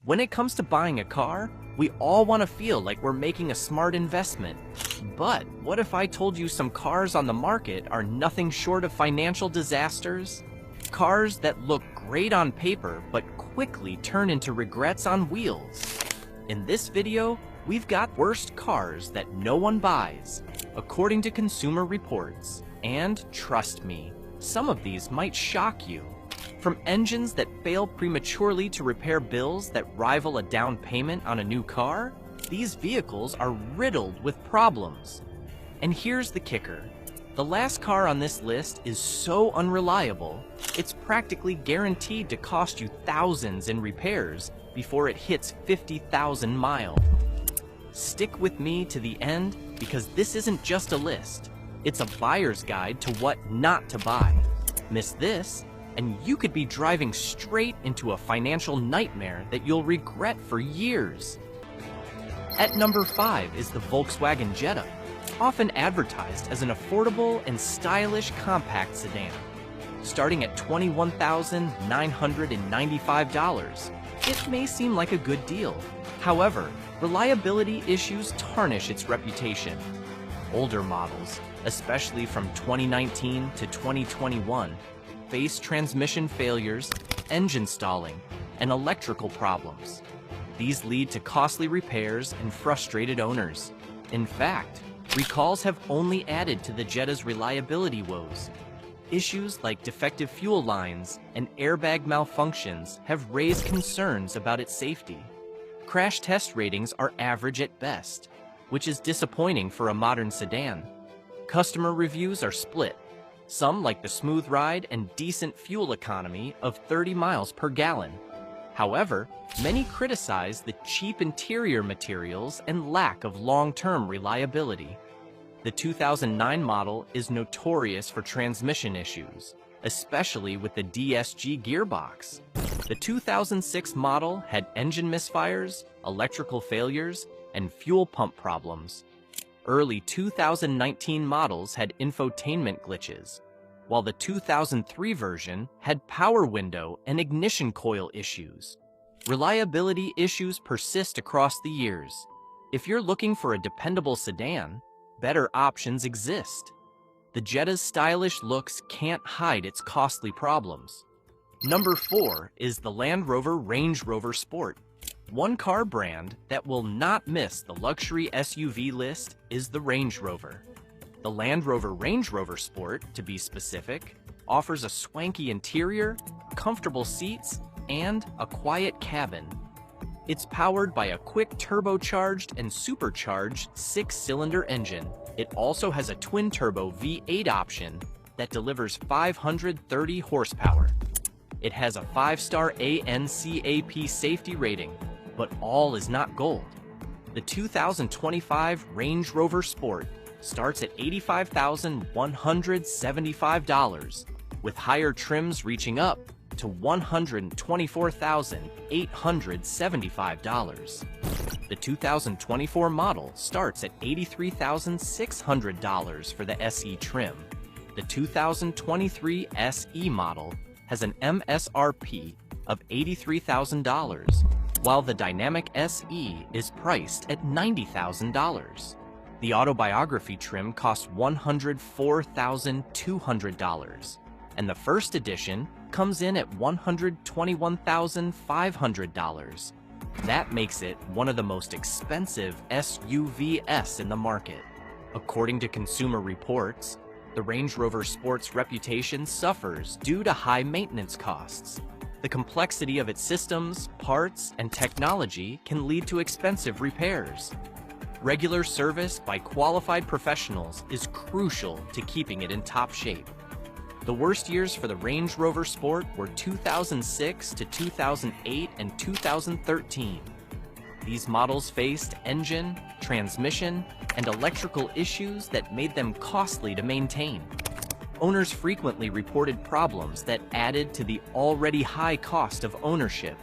When it comes to buying a car, we all want to feel like we're making a smart investment. But what if I told you some cars on the market are nothing short of financial disasters? Cars that look great on paper but quickly turn into regrets on wheels. In this video, we've got worst cars that no one buys, according to Consumer Reports. And trust me, some of these might shock you. From engines that fail prematurely to repair bills that rival a down payment on a new car, these vehicles are riddled with problems. And here's the kicker. The last car on this list is so unreliable, it's practically guaranteed to cost you thousands in repairs before it hits 50,000 miles. Stick with me to the end because this isn't just a list. It's a buyer's guide to what not to buy. Miss this, and you could be driving straight into a financial nightmare that you'll regret for years. At number 5 is the Volkswagen Jetta, often advertised as an affordable and stylish compact sedan. Starting at $21,995, it may seem like a good deal. However, reliability issues tarnish its reputation. Older models, especially from 2019 to 2021, face transmission failures, engine stalling, and electrical problems. These lead to costly repairs and frustrated owners. In fact, recalls have only added to the Jetta's reliability woes. Issues like defective fuel lines and airbag malfunctions have raised concerns about its safety. Crash test ratings are average at best, which is disappointing for a modern sedan. Customer reviews are split. Some like the smooth ride and decent fuel economy of 30 miles per gallon. However, many criticize the cheap interior materials and lack of long-term reliability. The 2009 model is notorious for transmission issues, especially with the DSG gearbox. The 2006 model had engine misfires, electrical failures, and fuel pump problems. Early 2019 models had infotainment glitches, while the 2003 version had power window and ignition coil issues. Reliability issues persist across the years. If you're looking for a dependable sedan, better options exist. The Jetta's stylish looks can't hide its costly problems. Number 4 is the Land Rover Range Rover Sport. One car brand that will not miss the luxury SUV list is the Range Rover. The Land Rover Range Rover Sport, to be specific, offers a swanky interior, comfortable seats, and a quiet cabin. It's powered by a quick turbocharged and supercharged 6-cylinder engine. It also has a twin-turbo V8 option that delivers 530 horsepower. It has a 5-star ANCAP safety rating, but all is not gold. The 2025 Range Rover Sport starts at $85,175, with higher trims reaching up to $124,875. The 2024 model starts at $83,600 for the SE trim. The 2023 SE model has an MSRP of $83,000, while the Dynamic SE is priced at $90,000. The Autobiography trim costs $104,200, and the first edition comes in at $121,500. That makes it one of the most expensive SUVs in the market. According to Consumer Reports, the Range Rover Sport's reputation suffers due to high maintenance costs. The complexity of its systems, parts, and technology can lead to expensive repairs. Regular service by qualified professionals is crucial to keeping it in top shape. The worst years for the Range Rover Sport were 2006 to 2008 and 2013. These models faced engine, transmission, and electrical issues that made them costly to maintain. Owners frequently reported problems that added to the already high cost of ownership.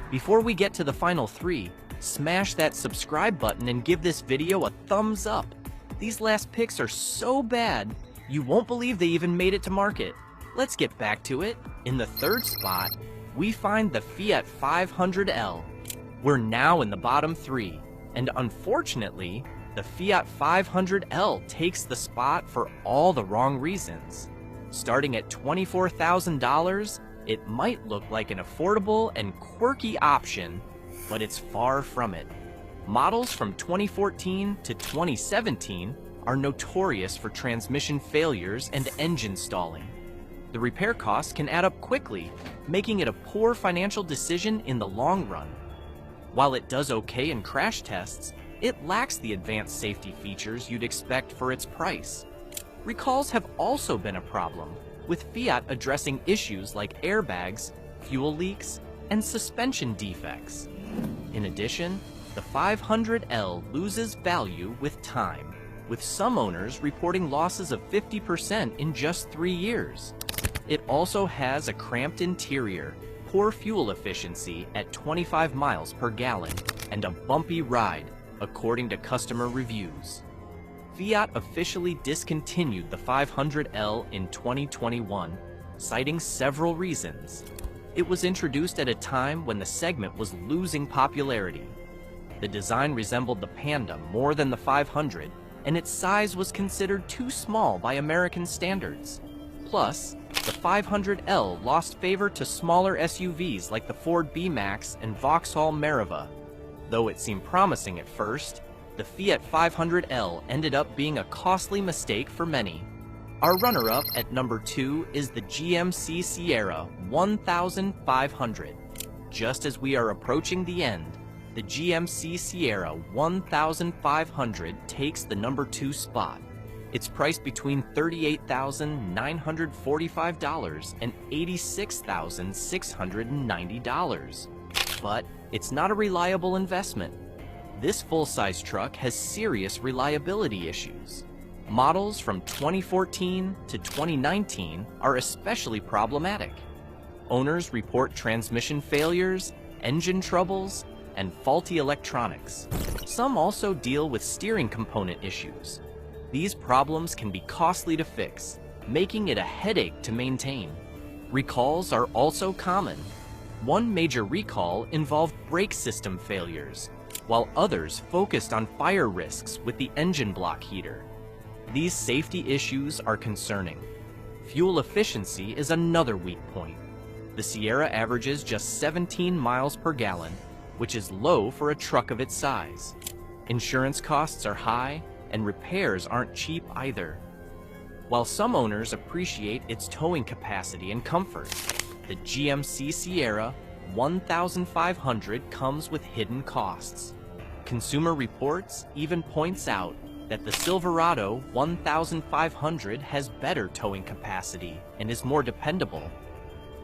Before we get to the final 3, smash that subscribe button and give this video a thumbs up. These last picks are so bad, you won't believe they even made it to market. Let's get back to it. In the 3rd spot, we find the Fiat 500L. We're now in the bottom three, and unfortunately, the Fiat 500L takes the spot for all the wrong reasons. Starting at $24,000, it might look like an affordable and quirky option, but it's far from it. Models from 2014 to 2017 are notorious for transmission failures and engine stalling. The repair costs can add up quickly, making it a poor financial decision in the long run. While it does okay in crash tests, it lacks the advanced safety features you'd expect for its price. Recalls have also been a problem, with Fiat addressing issues like airbags, fuel leaks, and suspension defects. In addition, the 500L loses value with time, with some owners reporting losses of 50% in just 3 years. It also has a cramped interior, poor fuel efficiency at 25 miles per gallon, and a bumpy ride, according to customer reviews. Fiat officially discontinued the 500L in 2021, citing several reasons. It was introduced at a time when the segment was losing popularity. The design resembled the Panda more than the 500, and its size was considered too small by American standards. Plus, the 500L lost favor to smaller SUVs like the Ford B-Max and Vauxhall Meriva. Though it seemed promising at first, the Fiat 500L ended up being a costly mistake for many. Our runner-up at number 2 is the GMC Sierra 1500. Just as we are approaching the end, the GMC Sierra 1500 takes the number 2 spot. It's priced between $38,945 and $86,690. But it's not a reliable investment. This full-size truck has serious reliability issues. Models from 2014 to 2019 are especially problematic. Owners report transmission failures, engine troubles, and faulty electronics. Some also deal with steering component issues. These problems can be costly to fix, making it a headache to maintain. Recalls are also common. One major recall involved brake system failures, while others focused on fire risks with the engine block heater. These safety issues are concerning. Fuel efficiency is another weak point. The Sierra averages just 17 miles per gallon, which is low for a truck of its size. Insurance costs are high, and repairs aren't cheap either. While some owners appreciate its towing capacity and comfort, the GMC Sierra 1500 comes with hidden costs. Consumer Reports even points out that the Silverado 1500 has better towing capacity and is more dependable.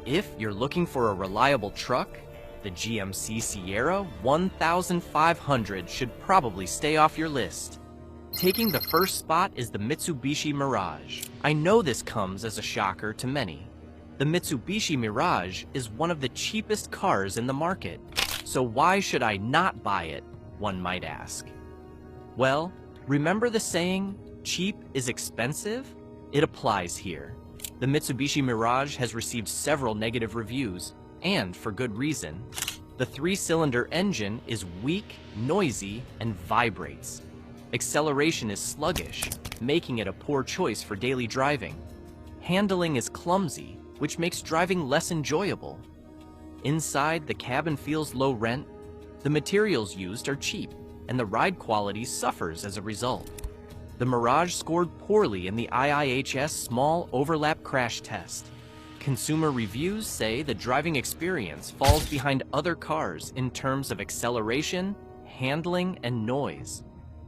If you're looking for a reliable truck, the GMC Sierra 1500 should probably stay off your list. Taking the first spot is the Mitsubishi Mirage. I know this comes as a shocker to many. The Mitsubishi Mirage is one of the cheapest cars in the market, so why should I not buy it, one might ask. Well, remember the saying, cheap is expensive? It applies here. The Mitsubishi Mirage has received several negative reviews, and for good reason. The 3-cylinder engine is weak, noisy, and vibrates. Acceleration is sluggish, making it a poor choice for daily driving. Handling is clumsy, which makes driving less enjoyable. Inside, the cabin feels low rent, the materials used are cheap, and the ride quality suffers as a result. The Mirage scored poorly in the IIHS Small Overlap Crash Test. Consumer reviews say the driving experience falls behind other cars in terms of acceleration, handling, and noise.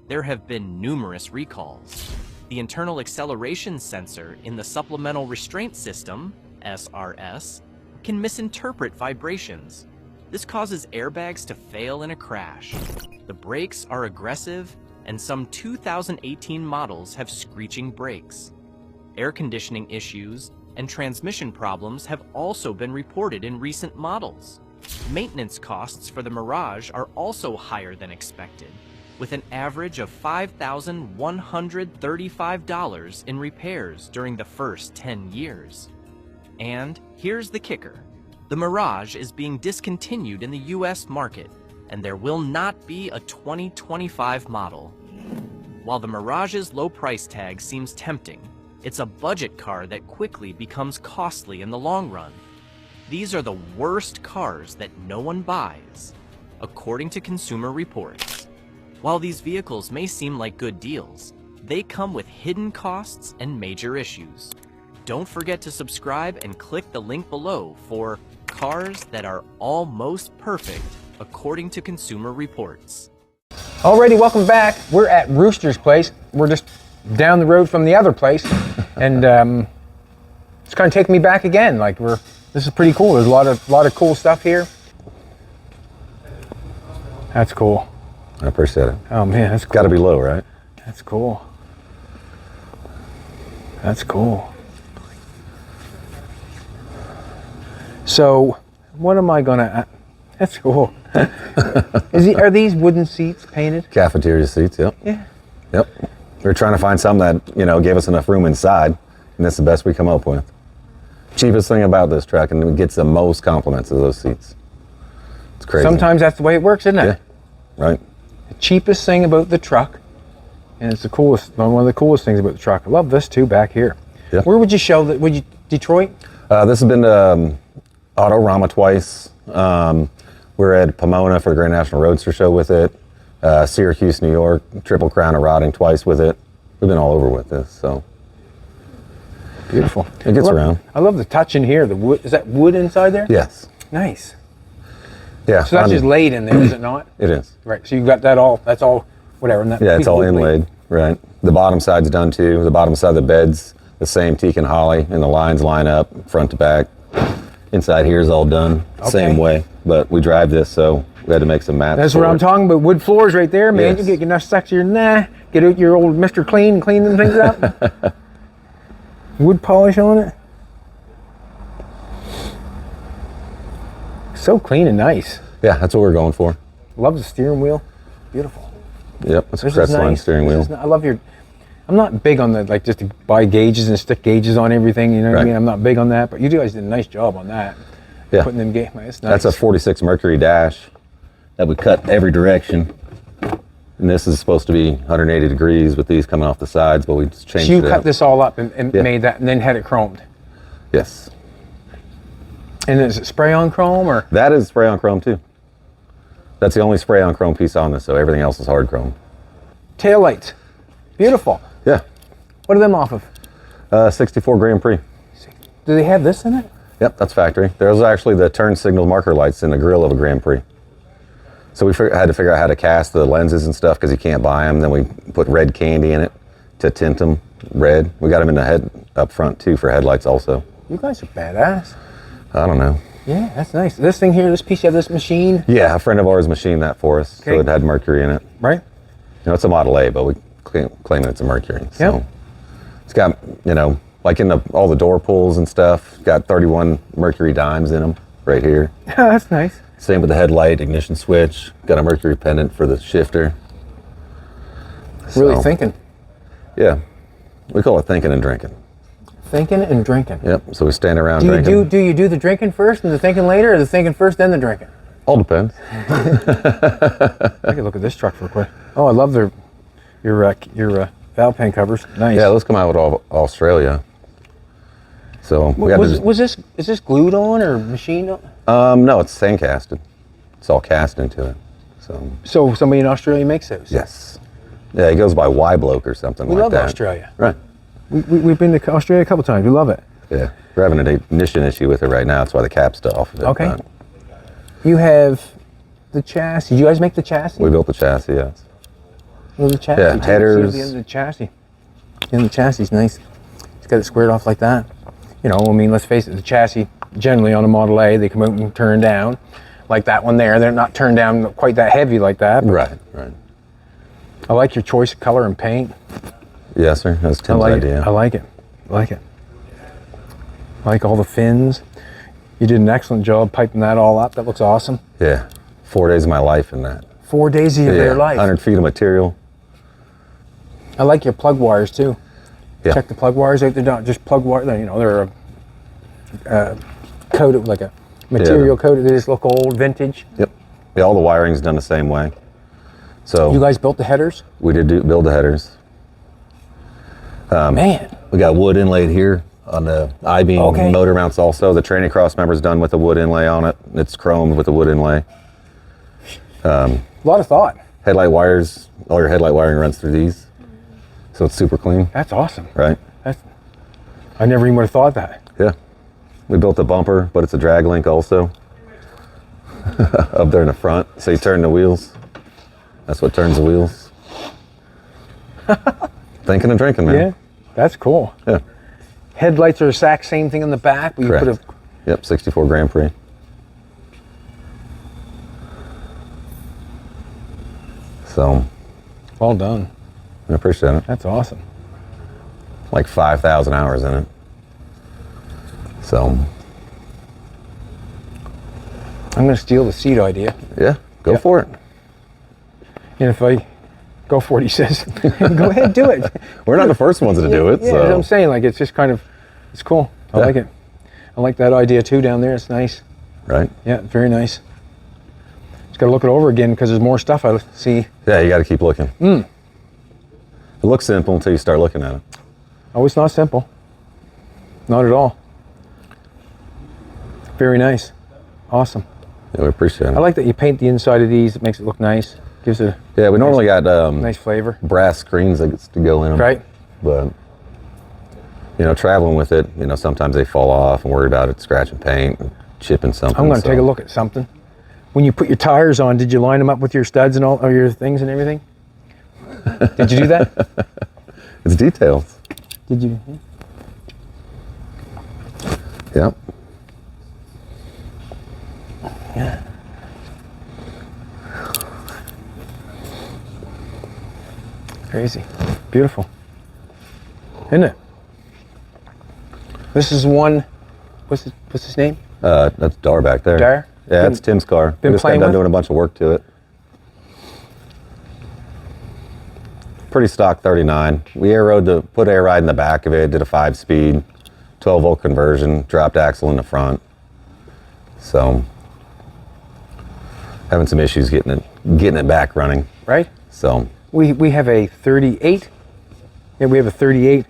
There have been numerous recalls. The internal acceleration sensor in the Supplemental Restraint System, SRS, can misinterpret vibrations. This causes airbags to fail in a crash. The brakes are aggressive, and some 2018 models have screeching brakes. Air conditioning issues and transmission problems have also been reported in recent models. Maintenance costs for the Mirage are also higher than expected, with an average of $5,135 in repairs during the first 10 years. And here's the kicker. The Mirage is being discontinued in the US market. and there will not be a 2025 model. While the Mirage's low price tag seems tempting, it's a budget car that quickly becomes costly in the long run. These are the worst cars that no one buys, according to Consumer Reports. While these vehicles may seem like good deals, they come with hidden costs and major issues. Don't forget to subscribe and click the link below for cars that are almost perfect, according to Consumer Reports. Alrighty, welcome back. We're at Rooster's place. We're just down the road from the other place, and it's kind of taking me back again. Like this is pretty cool. There's a lot of cool stuff here. That's cool. I appreciate it. Oh man, that's cool. Got to be low, right? That's cool. That's cool. So, what am I gonna? That's cool. Are these wooden seats painted? Cafeteria seats, yep. Yeah. Yep. We're trying to find something that, gave us enough room inside, and that's the best we come up with. Cheapest thing about this truck, and it gets the most compliments of those seats. It's crazy. Sometimes that's the way it works, isn't it? Yeah, right. The cheapest thing about the truck, and it's one of the coolest things about the truck. I love this too back here. Yeah. Where would you show that? Would you Detroit? This has been to Autorama twice. We're at Pomona for the Grand National Roadster Show with it. Syracuse, New York, Triple Crown of Rotting twice with it. We've been all over with this, so. Beautiful. It gets around. I love the touch in here. The wood, is that wood inside there? Yes. Nice. Yeah. So that's just laid in there, is it not? It is. Right. So you've got that all. That's all. Whatever. And that Yeah, it's all wood inlaid, laid. right. The bottom side's done too. The bottom side of the bed's the same teak and holly, and the lines line up front to back. Inside here is all done same way, but we drive this, so we had to make some mats. That's what I'm talking about. Wood floors right there, man. Yes. You get enough section in there. Get out your old Mr. Clean, clean them things up. Wood polish on it. So clean and nice. Yeah, that's what we're going for. Love the steering wheel. Beautiful. Yep, it's a This is Crestline nice. steering wheel. I love your. I'm not big on the just to buy gauges and stick gauges on everything. You know what I Right. mean? I'm not big on that, but you guys did a nice job on that. Yeah. Putting them it's nice. That's a 46 Mercury dash that we cut every direction. And this is supposed to be 180 degrees with these coming off the sides, but we just changed So you it cut out. this all up and Yeah. made that, and then had it chromed. Yes. And is it spray on chrome or? That is spray on chrome too. That's the only spray on chrome piece on this, so everything else is hard chrome. Taillights. Beautiful. Yeah. What are them off of? 64 Grand Prix. Do they have this in it? Yep, that's factory. There's actually the turn signal marker lights in the grill of a Grand Prix. So we had to figure out how to cast the lenses and stuff because you can't buy them. Then we put red candy in it to tint them red. We got them in the head up front too for headlights also. You guys are badass. I don't know. Yeah, that's nice. This thing here, this piece, you have this machine, Yeah, a friend of ours machined that for us, Okay. so it had Mercury in it. right? It's a Model A, but we claim it's a Mercury. So Yep. it's got, like in all the door pulls and stuff, got 31 Mercury dimes in them right here. That's nice. Same with the headlight, ignition switch. Got a Mercury pendant for the shifter. Really So, thinking. Yeah, we call it thinking and drinking. Thinking and drinking. Yep. So we stand around Do drinking. you do the drinking first and the thinking later, or the thinking first then the drinking? All depends. I could look at this truck for a quick. Oh, I love your valve pan covers. Nice. Yeah, those come out of Australia. So we had to Is this glued on or machined on? no, it's sand casted. It's all cast into it. So somebody in Australia makes those. Yes. Yeah, it goes by Y Bloke or something We like love that. Australia. Right. We've been to Australia a couple times. We love it. Yeah. We're having an ignition issue with it right now. That's why the cap's still off of it. Okay. but You have the chassis. Did you guys make the chassis? We built the chassis, yes. The chassis. Yeah, too. See headers. the end of the chassis. The end of the chassis is nice. It's got it squared off like that. Let's face it, the chassis, generally on a Model A, they come out and turn down. Like that one there. They're not turned down quite that heavy like that. Right. I like your choice of color and paint. Yes, sir. That's I Tim's like idea. it. I like it. I like all the fins. You did an excellent job piping that all up. That looks awesome. Yeah. 4 days of my life in that. 4 days of your life. 100 feet of material. I like your plug wires too. Yeah. Check the plug wires out. They're not just plug wires. They're coated like a material coated. They just look old, vintage. Yep. Yeah, all the wiring's done the same way. So You guys built the headers? we did build the headers. Man, We got wood inlaid here on the I-beam Okay. motor mounts also. The training cross member's done with the wood inlay on it. It's chromed with the wood inlay. a lot of thought. Headlight wires, all your headlight wiring runs through these. So it's super clean, That's awesome. right? I never even would have thought that. Yeah. We built the bumper, but it's a drag link also. Up there in the front. So you turn the wheels. That's what turns the wheels. Thinking and drinking, man. Yeah, that's cool. Yeah. Headlights are the exact same thing on the back, but you Correct. put a Yep, 64 Grand Prix. So, well done. I appreciate it. That's awesome. Like 5,000 hours in it. So, I'm going to steal the seat idea. yeah, go Yeah. for it. And if I go for it, he says, go ahead, do it. We're not the first ones to do it, Yeah, that's what I'm so. saying. Like, it's just kind of, it's cool. I Yeah. like it. I like that idea too down there. It's nice. Right? Yeah, very nice. Just got to look it over again because there's more stuff I see. Yeah, you got to keep looking. It looks simple until you start looking at it. Oh, it's not simple. Not at all. Very nice. Awesome. Yeah, we appreciate it. I like that you paint the inside of these. It makes it look nice. Gives it Yeah, we normally got nice flavor. brass screens that gets to go in them. Right? But, traveling with it, sometimes they fall off and worry about it scratching paint, and chipping something. I'm going to so- take a look at something. When you put your tires on, did you line them up with your studs and all, or your things and everything? Did you do that? It's details. Did you? Yep. Yeah. Crazy. Beautiful. Isn't it? This is one, what's his name? That's Dar back there. Dar? Yeah, that's Tim's car. been We just got playing done with? doing a bunch of work to it. Pretty stock 39. We put air ride in the back of it, did a 5-speed, 12-volt conversion, dropped axle in the front. So, having some issues getting it back running. Right? So, We have a 38. Yeah, we have a 38.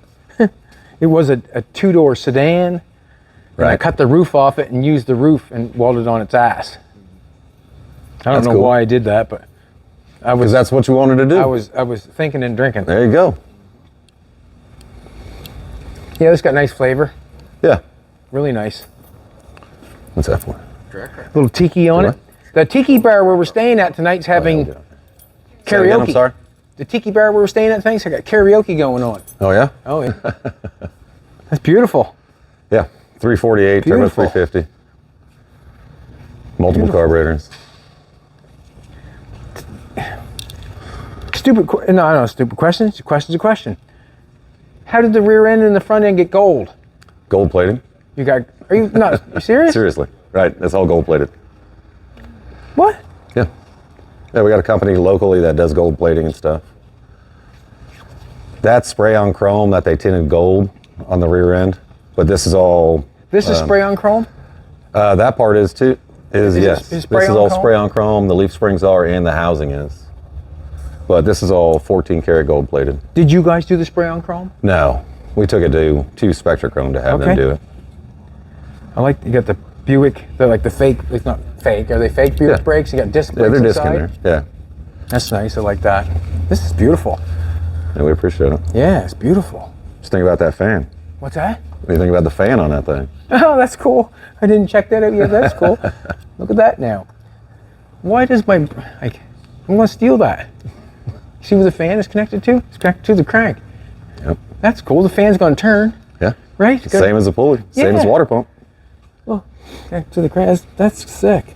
It was a two-door sedan. And I Right. cut the roof off it and used the roof and welded on its ass. I don't That's know cool. why I did that, but I because was that's what you wanted to do. I was thinking and drinking. There you go. Yeah, this got nice flavor. Yeah. Really nice. What's that for? Little tiki on What? it. The tiki bar where we're staying at tonight's having Say it karaoke. again, I'm sorry. The tiki bar where we're staying at tonight's got karaoke going on. Oh, yeah? Oh yeah. That's beautiful. Yeah. 348, turbo Beautiful. 350. Multiple carburetors. No, stupid question. The question's a question. How did the rear end and the front end get gold? Gold plated. Are you not you serious? Seriously. Right. That's all gold plated. What? Yeah. Yeah, we got a company locally that does gold plating and stuff. That's spray on chrome that they tinted gold on the rear end. But this is all. This is spray on chrome? That part is too. Is Yes. it spray This is on all chrome? spray on chrome. The leaf springs are, and the housing is. But this is all 14 karat gold plated. Did you guys do the spray on chrome? No, we took it to Spectrachrome to have them Okay. do it. I like you got the Buick. They're like the fake. It's not fake. Are they fake Buick Yeah. brakes? You got disc Yeah, brakes they're disc in inside. there. Yeah. That's nice. I like that. This is beautiful. Yeah, we appreciate it. Yeah, it's beautiful. Just think about that fan. What's that? What do you think about the fan on that thing? Oh, that's cool. I didn't check that out yet. That's cool. Look at that now. Why does I'm gonna steal that. See where the fan is connected to? It's connected to the crank. Yep. That's cool. The fan's gonna turn, Yeah. right? It's Same as a pulley. Same as Yeah. water pump. Well, connected to the crank. That's sick.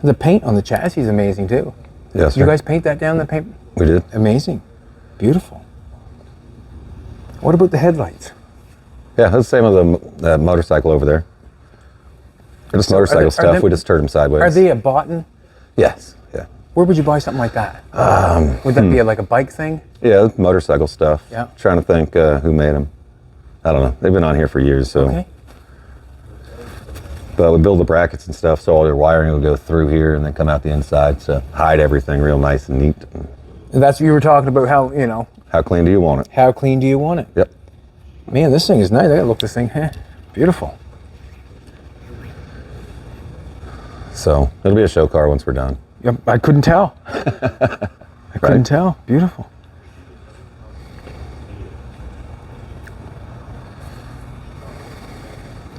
The paint on the chassis is amazing too. Yes, You sir. guys paint that down? The paint, We did. amazing, beautiful. What about the headlights? Yeah, that's the same as the motorcycle over there. Just motorcycle are stuff. them- We just turned them sideways. Are they a Botten? Yes. Yeah. Where would you buy something like that? Would that be like a bike thing? Yeah, motorcycle stuff. Yeah. Trying to think who made them. I don't know. They've been on here for years, so. Okay. But we build the brackets and stuff, so all your wiring will go through here and then come out the inside to hide everything real nice and neat. And that's what you were talking about, how, you know, How clean do you want it? how clean do you want it? Yep. Man, this thing is nice. I gotta look this thing. Beautiful. So it'll be a show car once we're done. Yep, I couldn't tell. I couldn't tell. Beautiful.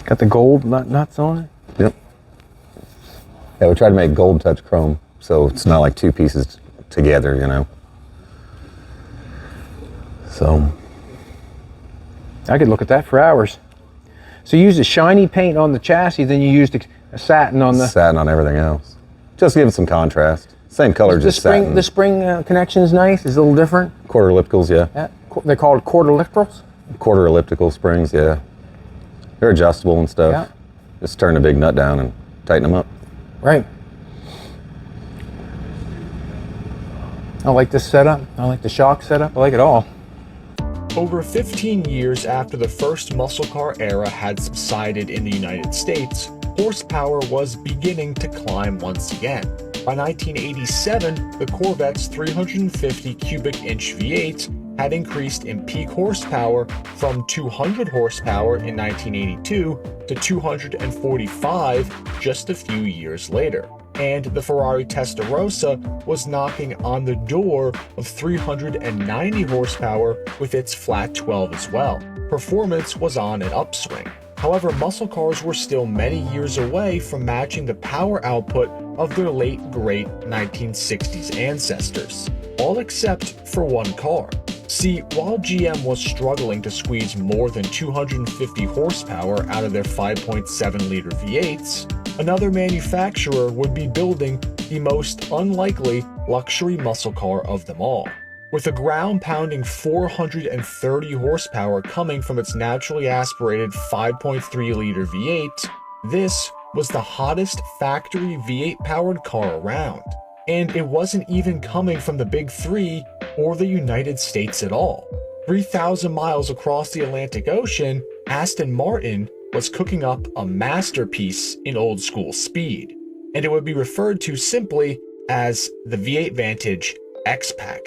Got the gold nuts on it. Yep. Yeah, we try to make gold touch chrome, so it's not like two pieces together, you know. So I could look at that for hours. So you used a shiny paint on the chassis, then you used a satin on the satin on everything else. Just give it some contrast. Same color, the just spring. satin. The spring connection is nice. It's a little different. Quarter ellipticals, yeah. Yeah. They're called quarter ellipticals. Quarter elliptical springs, yeah. They're adjustable and stuff. Yeah. Just turn the big nut down and tighten them up. Right. I like this setup. I like the shock setup. I like it all. Over 15 years after the first muscle car era had subsided in the United States, horsepower was beginning to climb once again. By 1987, the Corvette's 350 cubic inch V8 had increased in peak horsepower from 200 horsepower in 1982 to 245 just a few years later. And the Ferrari Testarossa was knocking on the door of 390 horsepower with its flat 12 as well. Performance was on an upswing. However, muscle cars were still many years away from matching the power output of their late great 1960s ancestors, all except for one car. See, while GM was struggling to squeeze more than 250 horsepower out of their 5.7-liter V8s, another manufacturer would be building the most unlikely luxury muscle car of them all. With a ground-pounding 430 horsepower coming from its naturally aspirated 5.3-liter V8, this was the hottest factory V8-powered car around. And it wasn't even coming from the Big Three or the United States at all. 3,000 miles across the Atlantic Ocean, Aston Martin was cooking up a masterpiece in old-school speed, and it would be referred to simply as the V8 Vantage X-Pack,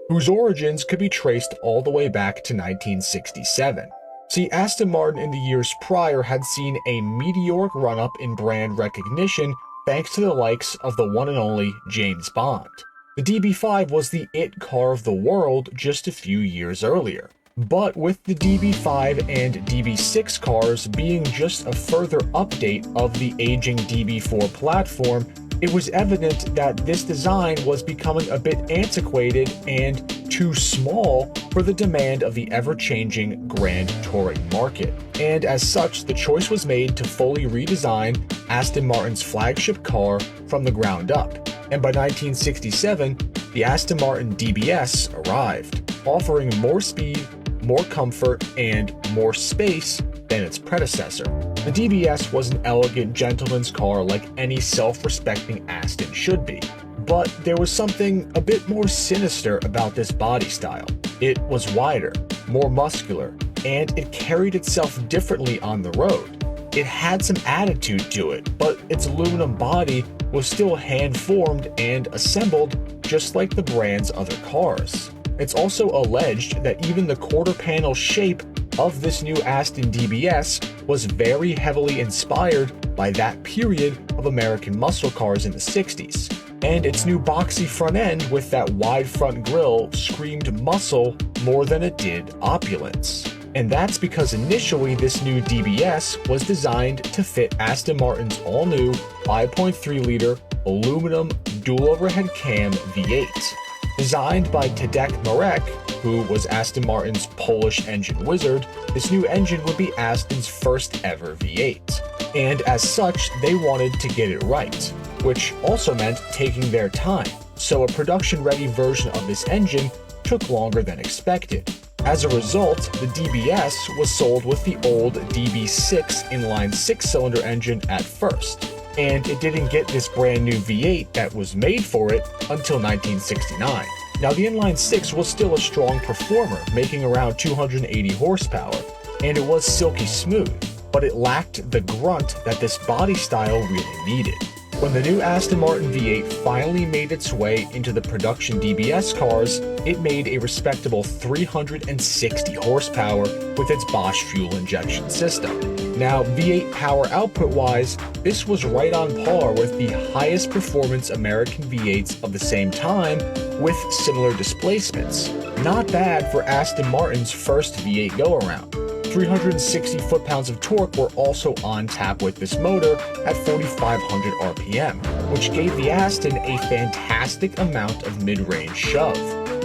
whose origins could be traced all the way back to 1967. See, Aston Martin in the years prior had seen a meteoric run-up in brand recognition thanks to the likes of the one and only James Bond. The DB5 was the it car of the world just a few years earlier. But with the DB5 and DB6 cars being just a further update of the aging DB4 platform, it was evident that this design was becoming a bit antiquated and too small for the demand of the ever-changing grand touring market. And as such, the choice was made to fully redesign Aston Martin's flagship car from the ground up. And by 1967, the Aston Martin DBS arrived, offering more speed, more comfort, and more space than its predecessor. The DBS was an elegant gentleman's car like any self-respecting Aston should be. But there was something a bit more sinister about this body style. It was wider, more muscular, and it carried itself differently on the road. It had some attitude to it, but its aluminum body was still hand-formed and assembled just like the brand's other cars. It's also alleged that even the quarter panel shape of this new Aston DBS was very heavily inspired by that period of American muscle cars in the 60s. And its new boxy front end with that wide front grille screamed muscle more than it did opulence. And that's because initially this new DBS was designed to fit Aston Martin's all-new 5.3-liter aluminum dual overhead cam V8. Designed by Tadek Marek, who was Aston Martin's Polish engine wizard, this new engine would be Aston's first ever V8. And as such, they wanted to get it right, which also meant taking their time, so a production-ready version of this engine took longer than expected. As a result, the DBS was sold with the old DB6 inline 6-cylinder engine at first, and it didn't get this brand new V8 that was made for it until 1969. Now, the inline 6 was still a strong performer, making around 280 horsepower, and it was silky smooth. but it lacked the grunt that this body style really needed. When the new Aston Martin V8 finally made its way into the production DBS cars, it made a respectable 360 horsepower with its Bosch fuel injection system. Now, V8 power output-wise, this was right on par with the highest performance American V8s of the same time with similar displacements. Not bad for Aston Martin's first V8 go-around. 360 foot-pounds of torque were also on tap with this motor at 4,500 RPM, which gave the Aston a fantastic amount of mid-range shove.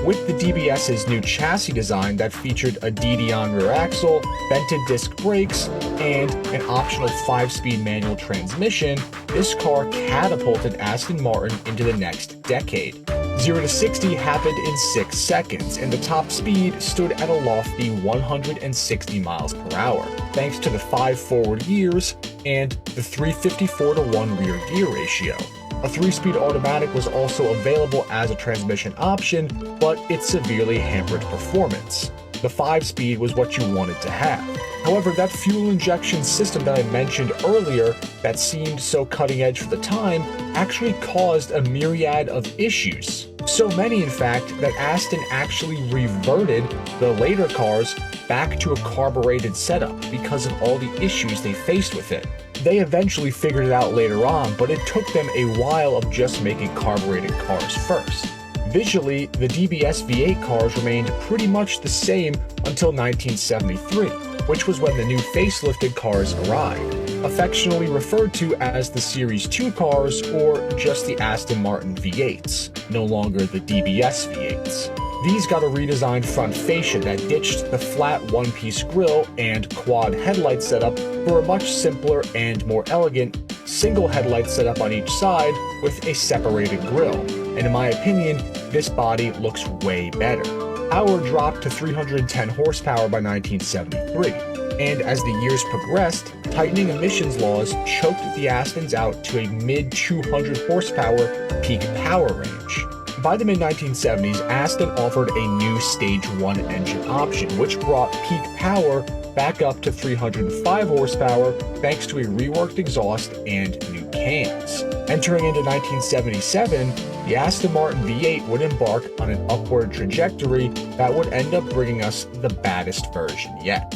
With the DBS's new chassis design that featured a DD-on rear axle, vented disc brakes, and an optional 5-speed manual transmission, this car catapulted Aston Martin into the next decade. 0 to 60 happened in 6 seconds, and the top speed stood at a lofty 160 miles per hour, thanks to the 5 forward gears and the 354-to-1 rear gear ratio. A 3-speed automatic was also available as a transmission option, but it severely hampered performance. The 5-speed was what you wanted to have. However, that fuel injection system that I mentioned earlier that seemed so cutting edge for the time actually caused a myriad of issues. So many, in fact, that Aston actually reverted the later cars back to a carbureted setup because of all the issues they faced with it. They eventually figured it out later on, but it took them a while of just making carbureted cars first. Visually, the DBS V8 cars remained pretty much the same until 1973, which was when the new facelifted cars arrived, affectionately referred to as the Series 2 cars or just the Aston Martin V8s, no longer the DBS V8s. These got a redesigned front fascia that ditched the flat one-piece grille and quad headlight setup for a much simpler and more elegant single headlight setup on each side with a separated grille, and in my opinion, this body looks way better. Power dropped to 310 horsepower by 1973, and as the years progressed, tightening emissions laws choked the Astons out to a mid-200 horsepower peak power range. By the mid-1970s, Aston offered a new Stage 1 engine option, which brought peak power back up to 305 horsepower thanks to a reworked exhaust and new cams. Entering into 1977, the Aston Martin V8 would embark on an upward trajectory that would end up bringing us the baddest version yet.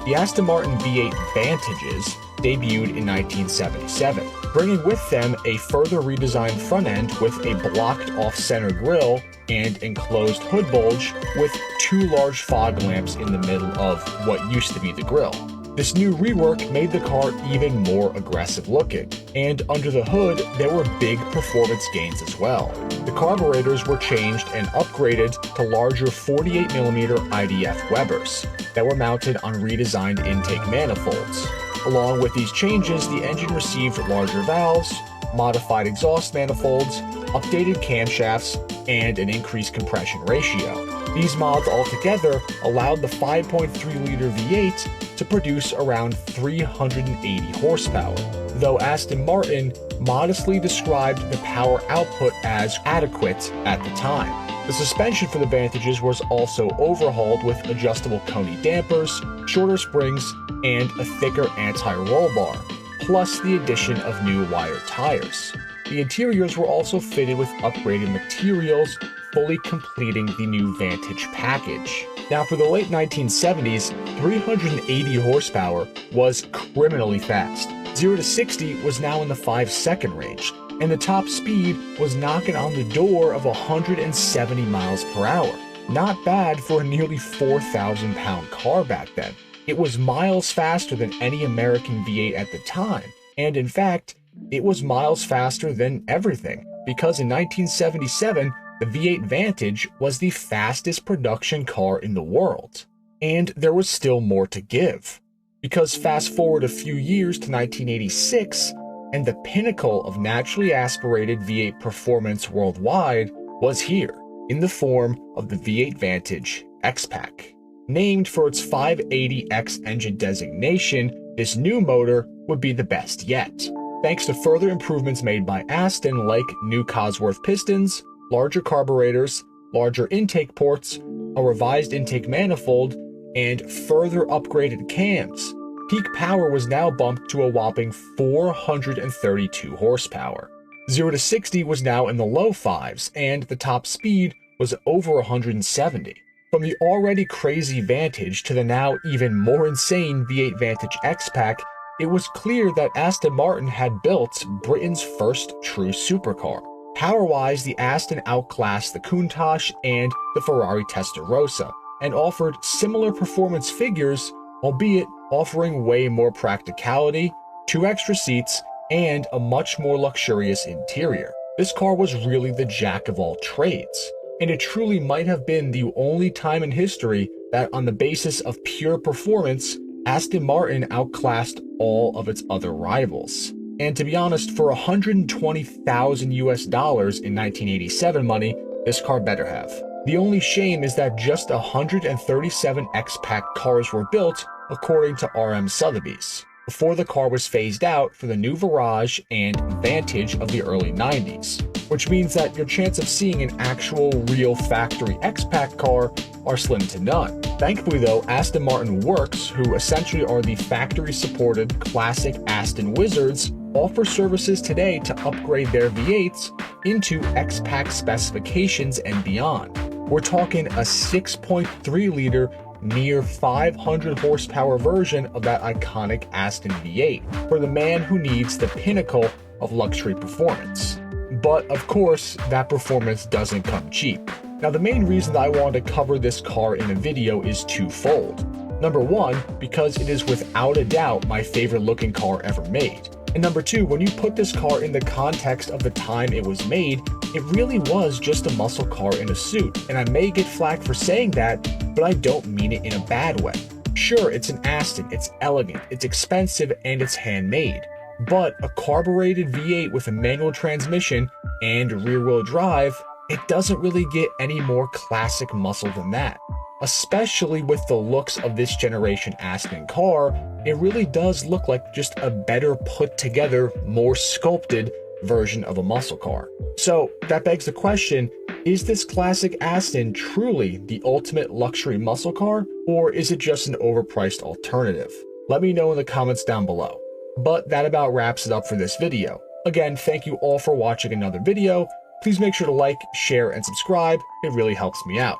The Aston Martin V8 Vantages debuted in 1977, bringing with them a further redesigned front end with a blocked off-center grille and enclosed hood bulge with 2 large fog lamps in the middle of what used to be the grille. This new rework made the car even more aggressive looking, and under the hood there were big performance gains as well. The carburetors were changed and upgraded to larger 48mm IDF Webers that were mounted on redesigned intake manifolds. Along with these changes, the engine received larger valves, modified exhaust manifolds, updated camshafts, and an increased compression ratio. These mods altogether allowed the 5.3-liter V8 to produce around 380 horsepower, though Aston Martin modestly described the power output as adequate at the time. The suspension for the Vantages was also overhauled with adjustable Koni dampers, shorter springs, and a thicker anti-roll bar, plus the addition of new wire tires. The interiors were also fitted with upgraded materials, fully completing the new Vantage package. Now, for the late 1970s, 380 horsepower was criminally fast. 0 to 60 was now in the 5-second range, and the top speed was knocking on the door of 170 miles per hour. Not bad for a nearly 4,000-pound car back then. It was miles faster than any American V8 at the time, and in fact, it was miles faster than everything, because in 1977, the V8 Vantage was the fastest production car in the world. And there was still more to give, because fast forward a few years to 1986, and the pinnacle of naturally aspirated V8 performance worldwide was here, in the form of the V8 Vantage X-Pack. Named for its 580X engine designation, this new motor would be the best yet, thanks to further improvements made by Aston like new Cosworth pistons, larger carburetors, larger intake ports, a revised intake manifold, and further upgraded cams. Peak power was now bumped to a whopping 432 horsepower. 0 to 60 was now in the low fives, and the top speed was over 170. From the already crazy Vantage to the now even more insane V8 Vantage X-Pack, it was clear that Aston Martin had built Britain's first true supercar. Power-wise, the Aston outclassed the Countach and the Ferrari Testarossa, and offered similar performance figures, albeit offering way more practicality, 2 extra seats, and a much more luxurious interior. This car was really the jack of all trades, and it truly might have been the only time in history that, on the basis of pure performance, Aston Martin outclassed all of its other rivals. And to be honest, for $120,000 US in 1987 money, this car better have. The only shame is that just 137 X-Pack cars were built, according to RM Sotheby's, before the car was phased out for the new Virage and Vantage of the early 90s, which means that your chance of seeing an actual real factory X-Pack car are slim to none. Thankfully though, Aston Martin Works, who essentially are the factory-supported classic Aston Wizards, offer services today to upgrade their V8s into X-Pack specifications and beyond. We're talking a 6.3-liter near 500 horsepower version of that iconic Aston V8 for the man who needs the pinnacle of luxury performance. But of course, that performance doesn't come cheap. Now, the main reason that I wanted to cover this car in a video is twofold. Number one, because it is without a doubt my favorite looking car ever made. And number two, when you put this car in the context of the time it was made, it really was just a muscle car in a suit. And I may get flack for saying that, but I don't mean it in a bad way. Sure, it's an Aston, it's elegant, it's expensive, and it's handmade. But a carbureted V8 with a manual transmission and rear-wheel drive, it doesn't really get any more classic muscle than that. Especially with the looks of this generation Aston car, it really does look like just a better put together, more sculpted version of a muscle car. So that begs the question, is this classic Aston truly the ultimate luxury muscle car, or is it just an overpriced alternative? Let me know in the comments down below. But that about wraps it up for this video. Again, thank you all for watching another video. Please make sure to like, share, and subscribe. It really helps me out.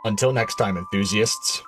Until next time, enthusiasts.